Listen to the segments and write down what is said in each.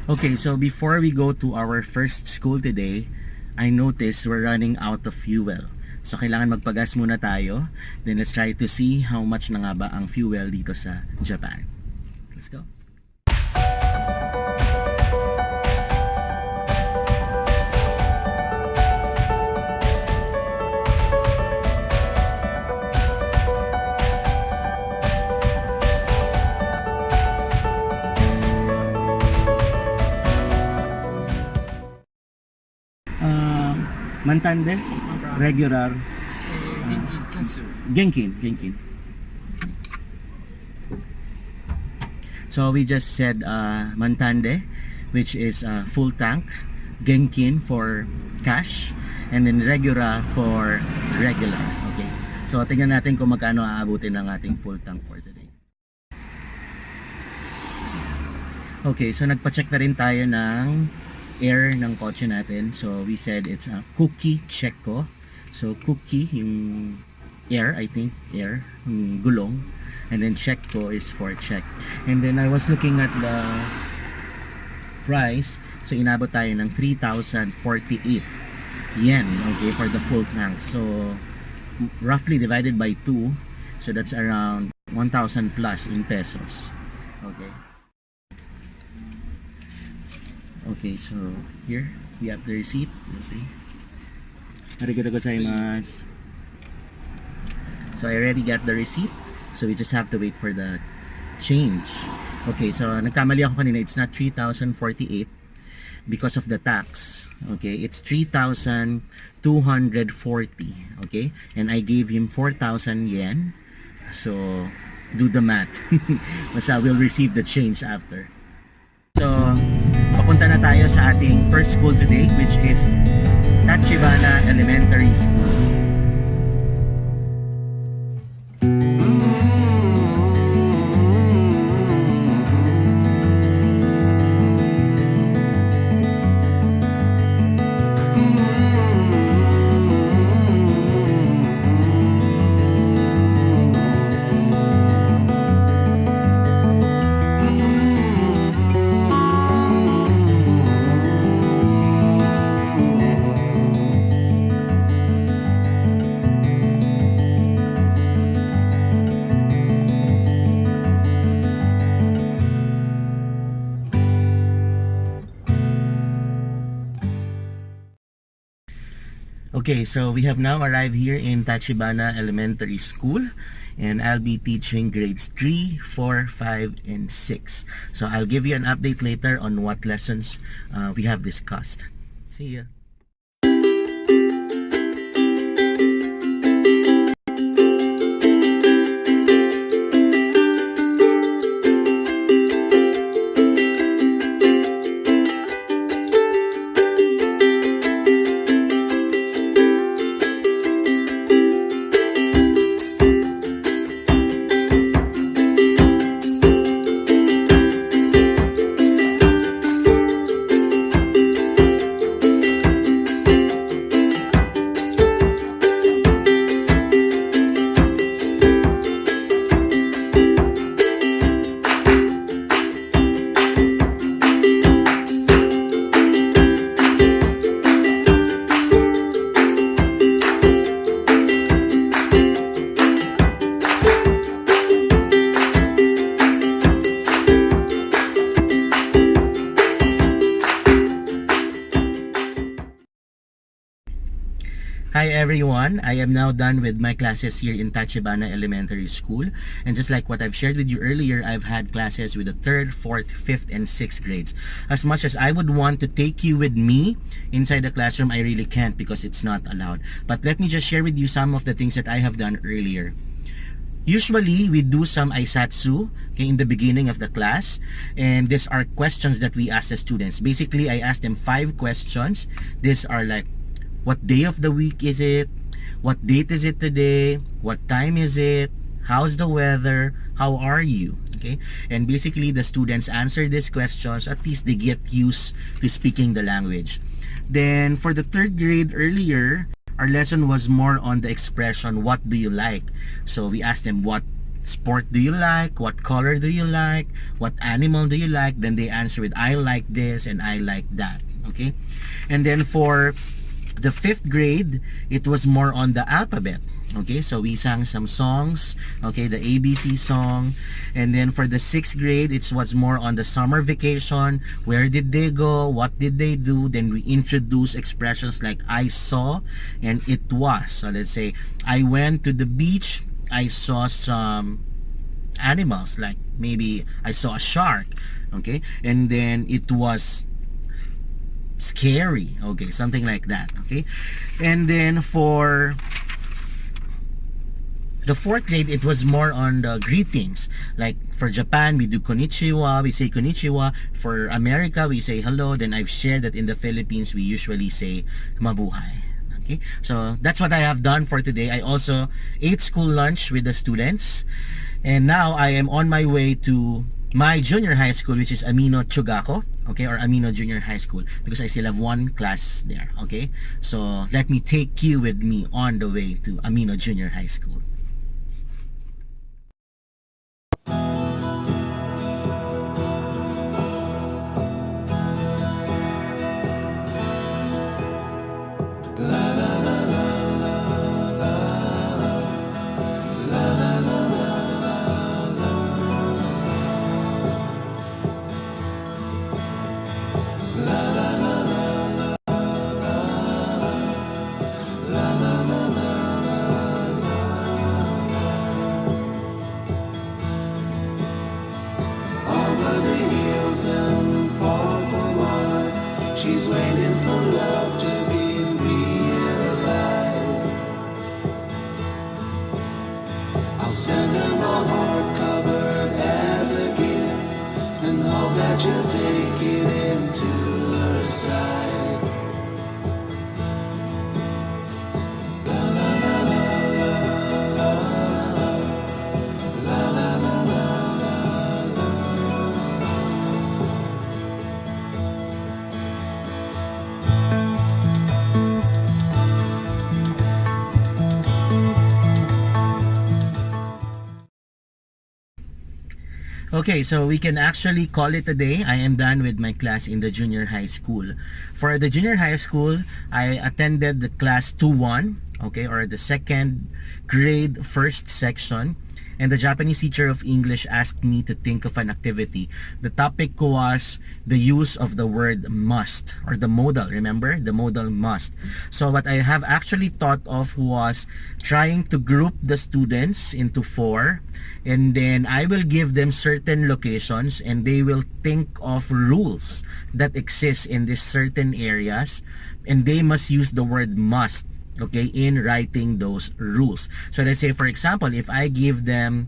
Okay, so before we go to our first school today, I noticed we're running out of fuel. So kailangan magpagas muna tayo. Then let's try to see how much na nga ba ang fuel dito sa Japan. Let's go. Mantande, regular, Genkin. So we just said Mantande, which is full tank, Genkin for cash, and then regular for regular. Okay. So tingnan natin kung magkano aabutin ng ating full tank for today. Okay, so nagpa-check na rin tayo ng air ng kotse natin. So we said it's a cookie check ko. So cookie yung air, I think air, yung gulong, and then check ko is for check. And then I was looking at the price. So inabot tayo ng 3,048 yen, okay, for the full tank. So roughly divided by 2, so that's around 1,000 plus in pesos. Okay. Okay, so here we have the receipt. Okay. Arigatou gozaimasu. So I already got the receipt. So we just have to wait for the change. Okay, so nagkamali ako kanina. It's not 3,048 because of the tax. Okay, it's 3,240. Okay, and I gave him 4,000 yen. So do the math. Basta we'll receive the change after. So papunta na tayo sa ating first school today, which is Tachibana Elementary School. Okay, so we have now arrived here in Tachibana Elementary School, and I'll be teaching grades 3, 4, 5, and 6. So I'll give you an update later on what lessons we have discussed. See ya! Hi everyone, I am now done with my classes here in Tachibana Elementary School, and just like what I've shared with you earlier, I've had classes with the 3rd, 4th, 5th, and 6th grades. As much as I would want to take you with me inside the classroom, I really can't because it's not allowed. But let me just share with you some of the things that I have done earlier. Usually, we do some aisatsu, okay, in the beginning of the class, and these are questions that we ask the students. Basically, I ask them 5 questions. These are like, what day of the week is it? What date is it today? What time is it? How's the weather? How are you? Okay. Okay, and basically the students answer these questions, at least they get used to speaking the language. Then for the third grade earlier, our lesson was more on the expression, what do you like? So we asked them, what sport do you like? What color do you like? What animal do you like? Then they answer with, I like this and I like that. Okay, and then for the fifth grade, it was more on the alphabet. Okay, so we sang some songs, okay, the ABC song. And then for the sixth grade, it was more on the summer vacation. Where did they go? What did they do? Then we introduce expressions like I saw and it was. So let's say, I went to the beach, I saw some animals, like maybe I saw a shark, okay, and then it was scary, okay, something like that. Okay, and then for the fourth grade, it was more on the greetings. Like for Japan, we do konnichiwa, we say konnichiwa. For America, we say hello. Then I've shared that in the Philippines, we usually say mabuhay. Okay, so that's what I have done for today. I also ate school lunch with the students, and now I am on my way to my junior high school, which is Amino Chugako, okay, or Amino Junior High School, because I still have one class there. Okay, so let me take you with me on the way to Amino Junior High School. She's waiting for love to be realized. I'll send her my heart covered as a gift, and hope that you'll take it into her side. La la la la la la la la la la. Okay, so we can actually call it a day. I am done with my class in the junior high school. For the junior high school, I attended the class 2-1, okay, or the second grade first section. And the Japanese teacher of English asked me to think of an activity. The topic was the use of the word must, or the modal, remember? The modal must. So what I have actually thought of was trying to group the students into 4, and then I will give them certain locations and they will think of rules that exist in these certain areas, and they must use the word must, okay, in writing those rules. So let's say, for example, if I give them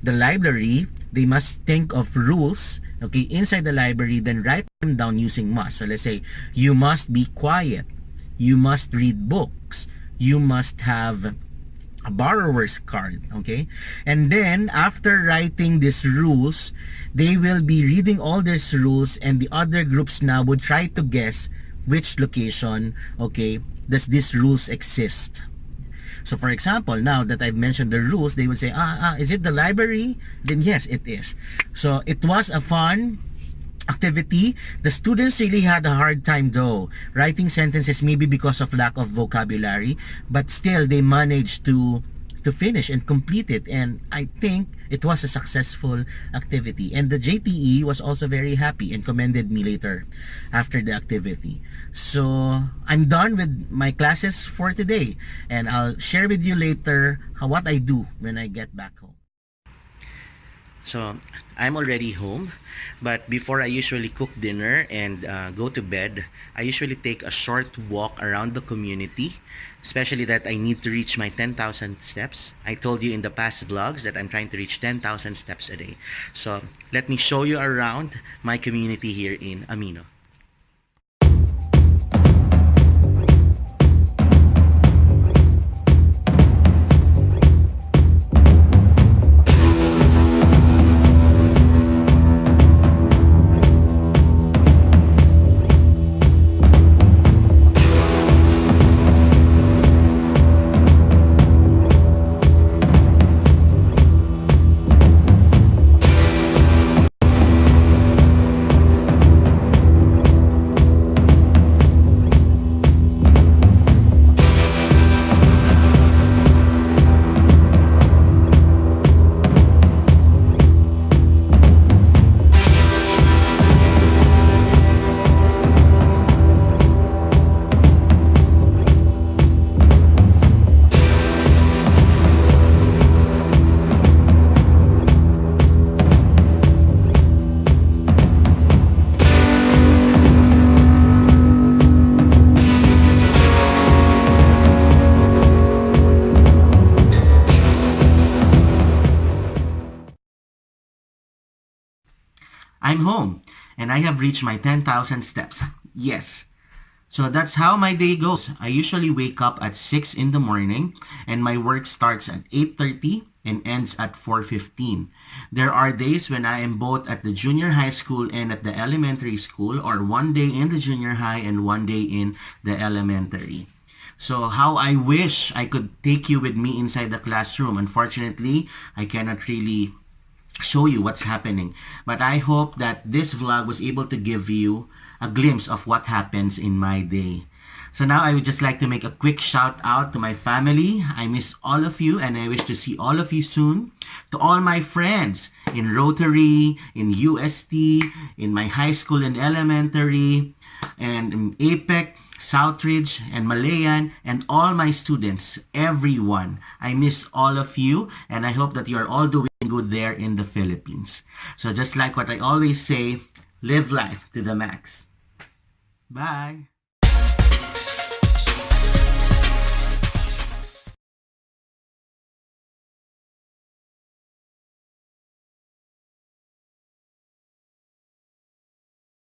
the library, they must think of rules, okay, inside the library, then write them down using must. So let's say, you must be quiet, you must read books, you must have a borrower's card, okay? And then after writing these rules, they will be reading all these rules, and the other groups now would try to guess which location, okay, does these rules exist. So for example, now that I've mentioned the rules, they would say, is it the library? Then yes, it is. So it was a fun activity. The students really had a hard time though writing sentences, maybe because of lack of vocabulary, but still they managed to finish and complete it, and I think it was a successful activity. And the JTE was also very happy and commended me later after the activity. So I'm done with my classes for today, and I'll share with you later what I do when I get back home. So I'm already home, but before I usually cook dinner and go to bed, I usually take a short walk around the community, especially that I need to reach my 10,000 steps. I told you in the past vlogs that I'm trying to reach 10,000 steps a day. So let me show you around my community here in Amino. I'm home and I have reached my 10,000 steps. Yes. So that's how my day goes. I usually wake up at 6 in the morning and my work starts at 8:30 and ends at 4:15. There are days when I am both at the junior high school and at the elementary school, or one day in the junior high and one day in the elementary. So how I wish I could take you with me inside the classroom. Unfortunately, I cannot really show you what's happening. But I hope that this vlog was able to give you a glimpse of what happens in my day. So now I would just like to make a quick shout out to my family. I miss all of you and I wish to see all of you soon. To all my friends in Rotary, in UST, in my high school and elementary, and in APEC, Southridge, and Malayan, and all my students, everyone. I miss all of you and I hope that you are all doing good there in the Philippines. So just like what I always say, live life to the max. Bye!